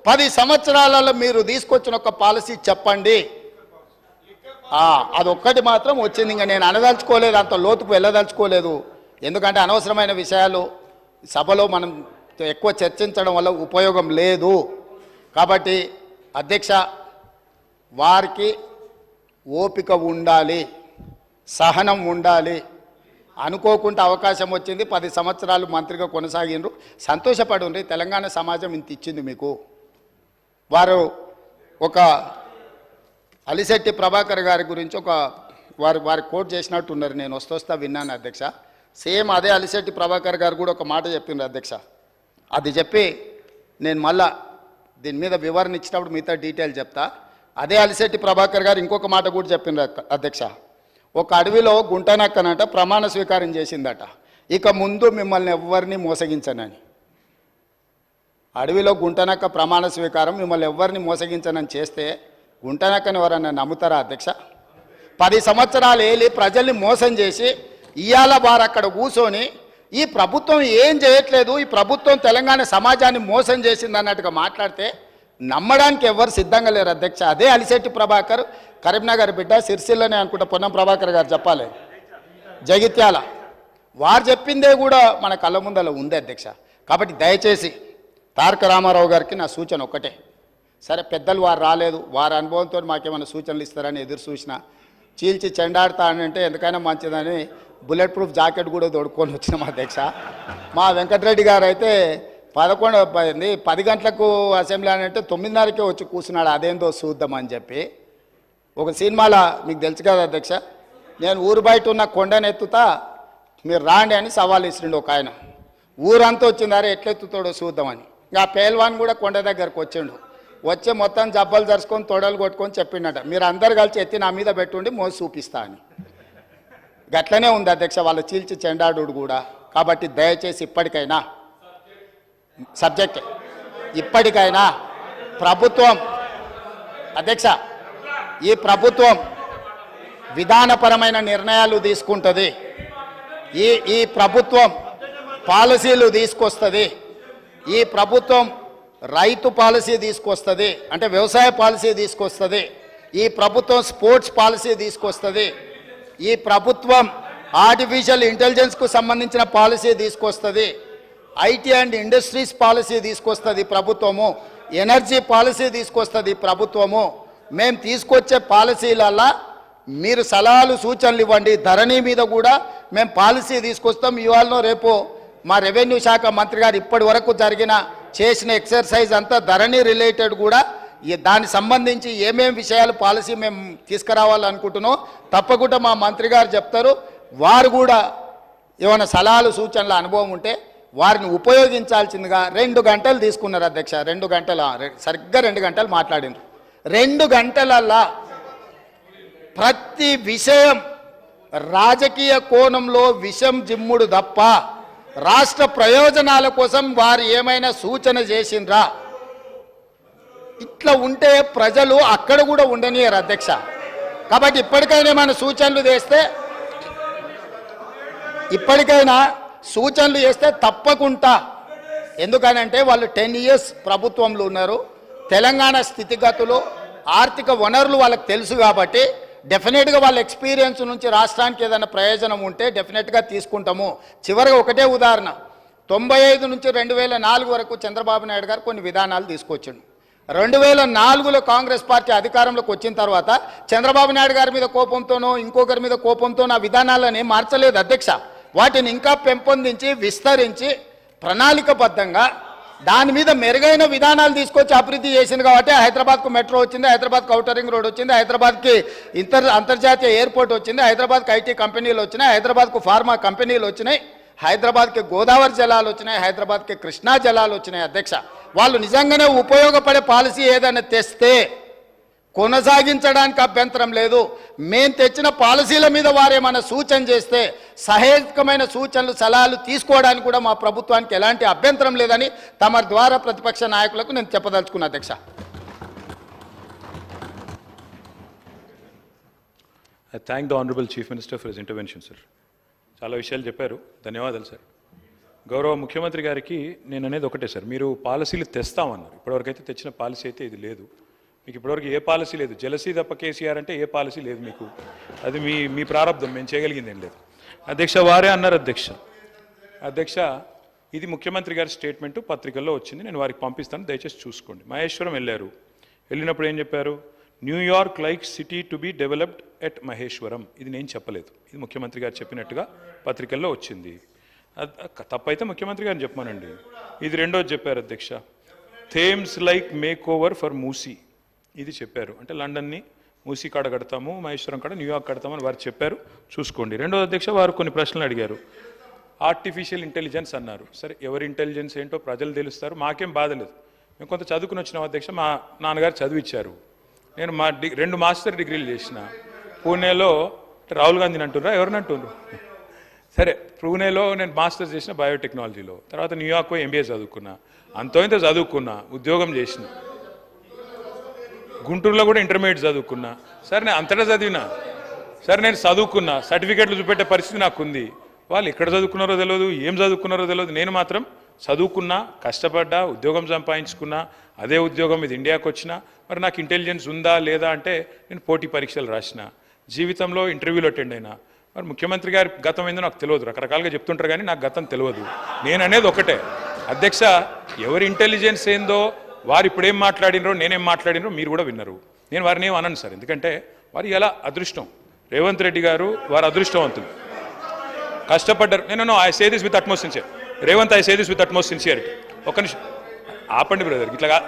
10 సంవత్సరాలలో మీరు తీసుకొచ్చిన ఒక పాలసీ చెప్పండి. అదొక్కటి మాత్రం వచ్చింది. ఇంకా నేను అనదలుచుకోలేదు, అంత లోతుకు వెళ్ళదలుచుకోలేదు. ఎందుకంటే అనవసరమైన విషయాలు సభలో మనం ఎక్కువ చర్చించడం వల్ల ఉపయోగం లేదు. కాబట్టి అధ్యక్ష, వారికి ఓపిక ఉండాలి, సహనం ఉండాలి. అనుకోకుండా అవకాశం వచ్చింది, 10 సంవత్సరాలు మంత్రిగా కొనసాగిండ్రు, సంతోషపడుండ్రి. తెలంగాణ సమాజం ఇంత ఇచ్చింది మీకు. వారు ఒక అలిశెట్టి ప్రభాకర్ గారి గురించి వారి కోట్ చేసినట్టు ఉన్నారు. నేను వస్తా విన్నాను అధ్యక్ష. సేమ్ అదే అలిశెట్టి ప్రభాకర్ గారు కూడా ఒక మాట చెప్పిండ్రు అధ్యక్ష. అది చెప్పి నేను మళ్ళా దీని మీద వివరణ ఇచ్చినప్పుడు మిగతా డీటెయిల్ చెప్తా. అదే అలిశెట్టి ప్రభాకర్ గారు ఇంకొక మాట కూడా చెప్పిండ్రు అధ్యక్ష. ఒక అడవిలో గుంటనక్కనంట ప్రమాణ స్వీకారం చేసిందట, ఇక ముందు మిమ్మల్ని ఎవరిని మోసగించనని. అడవిలో గుంటనక్క ప్రమాణ స్వీకారం, మిమ్మల్ని ఎవరిని మోసగించనని చేస్తే గుంటనక్కని ఎవరన్నా నమ్ముతారా అధ్యక్ష? 10 సంవత్సరాలు ఏలి ప్రజల్ని మోసం చేసి ఇవాళ వారు అక్కడ కూర్చొని ఈ ప్రభుత్వం ఏం చేయట్లేదు, ఈ ప్రభుత్వం తెలంగాణ సమాజాన్ని మోసం చేసింది అన్నట్టుగా మాట్లాడితే నమ్మడానికి ఎవరు సిద్ధంగా లేరు అధ్యక్ష. అదే అలిశెట్టి ప్రభాకర్, కరీంనగర్ బిడ్డ, సిరిసిల్లనే అనుకుంటా పొన్నం ప్రభాకర్ గారు చెప్పాలి, జగిత్యాల. వారు చెప్పిందే కూడా మన కళ్ళ ముందర ఉంది అధ్యక్ష. కాబట్టి దయచేసి తారక రామారావు గారికి నా సూచన ఒక్కటే. సరే, పెద్దలు వారు రాలేదు, వారి అనుభవంతో మాకేమైనా సూచనలు ఇస్తారని ఎదురు చూసిన, చీల్చి చెండాడుతా అని అంటే ఎందుకైనా మంచిదని బుల్లెట్ ప్రూఫ్ జాకెట్ కూడా తొడుక్కొని వచ్చినాం అధ్యక్ష. మా వెంకటరెడ్డి గారు అయితే 10 గంటలకు అసెంబ్లీ అని అంటే 9:30కే వచ్చి కూర్చున్నాడు, అదేందో చూద్దామని చెప్పి. ఒక సినిమాలో మీకు తెలుసు కదా అధ్యక్ష, నేను ఊరు బయట ఉన్న కొండనెత్తుతా మీరు రాండి అని సవాల్ ఇస్తుండే ఒక ఆయన. ఊరంతా వచ్చిందారే ఎట్లెత్తుతాడో చూద్దామని. ఇంకా పేల్వాన్ కూడా కొండ దగ్గరకు వచ్చిండు. వచ్చి మొత్తం జబ్బలు జరుచుకొని తొడలు కొట్టుకొని చెప్పిండట, మీరు అందరు కలిసి ఎత్తి నా మీద పెట్టుండి మోసి చూపిస్తా అని. గట్లనే ఉంది అధ్యక్ష వాళ్ళ చీల్చి చెండాడు కూడా. కాబట్టి దయచేసి ఇప్పటికైనా ప్రభుత్వం అధ్యక్ష, ఈ ప్రభుత్వం విధానపరమైన నిర్ణయాలు తీసుకుంటుంది, ఈ ప్రభుత్వం పాలసీలు తీసుకొస్తుంది, ఈ ప్రభుత్వం రైతు పాలసీ తీసుకొస్తుంది, అంటే వ్యవసాయ పాలసీ తీసుకొస్తుంది, ఈ ప్రభుత్వం స్పోర్ట్స్ పాలసీ తీసుకొస్తుంది, ఈ ప్రభుత్వం ఆర్టిఫిషియల్ ఇంటెలిజెన్స్కు సంబంధించిన పాలసీ తీసుకొస్తుంది, ఐటీ అండ్ ఇండస్ట్రీస్ పాలసీ తీసుకొస్తుంది ప్రభుత్వము, ఎనర్జీ పాలసీ తీసుకొస్తుంది ప్రభుత్వము. మేము తీసుకొచ్చే పాలసీలల్లా మీరు సలహాలు సూచనలు ఇవ్వండి. ధరణి మీద కూడా మేము పాలసీ తీసుకొస్తాం. ఇవాళనో రేపు మా రెవెన్యూ శాఖ మంత్రి గారు ఇప్పటి వరకు చేసిన ఎక్సర్సైజ్ అంతా ధరణి రిలేటెడ్ కూడా, దానికి సంబంధించి ఏమేమి విషయాలు పాలసీ మేము తీసుకురావాలనుకుంటున్నాం తప్పకుండా మా మంత్రి గారు చెప్తారు. వారు కూడా ఏమైనా సలహాలు సూచనల అనుభవం ఉంటే వారిని ఉపయోగించాల్సిందిగా 2 గంటలు తీసుకున్నారు అధ్యక్ష. 2 గంటలు సరిగ్గా 2 గంటలు మాట్లాడిండ్రు. 2 గంటలల్లా ప్రతి విషయం రాజకీయ కోణంలో విషం జిమ్ముడు తప్ప రాష్ట్ర ప్రయోజనాల కోసం వారు ఏమైనా సూచన చేసిండ్రా? ఇట్లా ఉంటే ప్రజలు అక్కడ కూడా ఉండనియరు అధ్యక్ష. కాబట్టి ఇప్పటికైనా మన సూచనలు చేస్తే తప్పకుండా, ఎందుకనంటే వాళ్ళు 10 years ప్రభుత్వంలో ఉన్నారు, తెలంగాణ స్థితిగతులు ఆర్థిక వనరులు వాళ్ళకి తెలుసు. కాబట్టి డెఫినెట్గా వాళ్ళ ఎక్స్పీరియన్స్ నుంచి రాష్ట్రానికి ఏదైనా ప్రయోజనం ఉంటే డెఫినెట్గా తీసుకుంటాము. చివరిగా ఒకటే ఉదాహరణ, 95 నుంచి 2004 వరకు చంద్రబాబు నాయుడు గారు కొన్ని విధానాలు తీసుకొచ్చిండు. 2004లో కాంగ్రెస్ పార్టీ అధికారంలోకి వచ్చిన తర్వాత చంద్రబాబు నాయుడు గారి మీద కోపంతోనో ఇంకొకరి మీద కోపంతోనో ఆ విధానాలని మార్చలేదు అధ్యక్ష. వాటిని ఇంకా పెంపొందించి విస్తరించి ప్రణాళికబద్ధంగా దాని మీద మెరుగైన విధానాలు తీసుకొచ్చి అభివృద్ధి చేసింది. కాబట్టి హైదరాబాద్కు మెట్రో వచ్చింది, హైదరాబాద్కు ఔటర్ రింగ్ రోడ్ వచ్చింది, హైదరాబాద్కి అంతర్జాతీయ ఎయిర్పోర్ట్ వచ్చింది, హైదరాబాద్కి ఐటీ కంపెనీలు వచ్చినాయి, హైదరాబాద్కు ఫార్మా కంపెనీలు వచ్చినాయి, హైదరాబాద్కి గోదావరి జలాలు వచ్చినాయి, హైదరాబాద్కి కృష్ణా జలాలు వచ్చినాయి అధ్యక్ష. వాళ్ళు నిజంగానే ఉపయోగపడే పాలసీ ఏదైనా తెస్తే కొనసాగించడానికి అభ్యంతరం లేదు. మేము తెచ్చిన పాలసీల మీద వారేమైనా సూచన చేస్తే సహేతుకమైన సూచనలు సలహాలు తీసుకోవడానికి కూడా మా ప్రభుత్వానికి ఎలాంటి అభ్యంతరం లేదని తమ ద్వారా ప్రతిపక్ష నాయకులకు నేను చెప్పదలుచుకున్నా అధ్యక్ష. I thank the Honorable Chief Minister for his intervention, sir. చాలా విషయాలు చెప్పారు, ధన్యవాదాలు సార్. గౌరవ ముఖ్యమంత్రి గారికి నేను అనేది ఒకటే సార్, మీరు పాలసీలు తెస్తామన్నారు. ఇప్పటివరకు తెచ్చిన పాలసీ అయితే ఇది లేదు. మీకు ఇప్పటివరకు ఏ పాలసీ లేదు. జలసీ తప్ప కేసీఆర్ అంటే ఏ పాలసీ లేదు మీకు. అది మీ ప్రారంభం, మేము చేయగలిగింది ఏం లేదు. అధ్యక్ష వారే అన్నారు. అధ్యక్ష ఇది ముఖ్యమంత్రి గారి స్టేట్మెంట్ పత్రికల్లో వచ్చింది, నేను వారికి పంపిస్తాను, దయచేసి చూసుకోండి. మహేశ్వరం వెళ్ళినప్పుడు ఏం చెప్పారు? New York like city to be developed at Maheshwaram. ఇది నేను చెప్పలేదు, ఇది ముఖ్యమంత్రి గారు చెప్పినట్టుగా పత్రికల్లో వచ్చింది. తప్పైతే ముఖ్యమంత్రి గారిని చెప్పమానండి. ఇది రెండోది చెప్పారు అధ్యక్ష, Thames like make over for Musi. ఇది చెప్పారు, అంటే లండన్ని మూసీ కాడ కడతాము, మహేశ్వరం కాడ న్యూయార్క్ కడతామని వారు చెప్పారు, చూసుకోండి. రెండోది అధ్యక్ష, వారు కొన్ని ప్రశ్నలు అడిగారు. ఆర్టిఫిషియల్ ఇంటెలిజెన్స్ అన్నారు. సరే, ఎవరి ఇంటెలిజెన్స్ ఏంటో ప్రజలు తెలుస్తారు, మాకేం బాధ లేదు. మేము కొంత చదువుకుని వచ్చినాం అధ్యక్ష, మా నాన్నగారు చదివిచ్చారు. నేను 2 మాస్టర్ డిగ్రీలు చేసిన. పూణేలో రాహుల్ గాంధీని అంటున్నారా, ఎవరిని అంటున్నారు? సరే, పూణేలో నేను మాస్టర్స్ చేసిన బయోటెక్నాలజీలో. తర్వాత న్యూయార్క్ ఎంబీఏ చదువుకున్నా, అంతో ఇంత చదువుకున్నా, ఉద్యోగం చేసిన. గుంటూరులో కూడా ఇంటర్మీడియట్ చదువుకున్నా. సరే, నేను అంతటా చదివినా. సరే, నేను చదువుకున్నా, సర్టిఫికేట్లు చూపెట్టే పరిస్థితి నాకుంది. వాళ్ళు ఎక్కడ చదువుకున్నారో తెలియదు, ఏం చదువుకున్నారో తెలియదు. నేను మాత్రం చదువుకున్నా, కష్టపడ్డా, ఉద్యోగం సంపాదించుకున్నా. అదే ఉద్యోగం ఇది ఇండియాకి వచ్చినా. మరి నాకు ఇంటెలిజెన్స్ ఉందా లేదా అంటే నేను పోటీ పరీక్షలు రాసిన, జీవితంలో ఇంటర్వ్యూలు అటెండ్ అయినా. మరి ముఖ్యమంత్రి గారి గతం ఏందో నాకు తెలియదు, రకరకాలుగా చెప్తుంటారు కానీ నాకు గతం తెలియదు. నేను అనేది ఒకటే అధ్యక్ష, ఎవరి ఇంటెలిజెన్స్ ఏందో, వారు ఇప్పుడు ఏం మాట్లాడినరో, నేనేం మాట్లాడినరో మీరు కూడా విన్నారు. నేను వారిని ఏం అనను సార్, ఎందుకంటే వారు ఎలా అదృష్టం. రేవంత్ రెడ్డి గారు వారు అదృష్టవంతులు, కష్టపడ్డారు. నేను I say this with utmost sincere. Revanth, I say this with utmost sincerity. ఒక్క నిమిషం ఆపండి బ్రదర్, ఇట్లా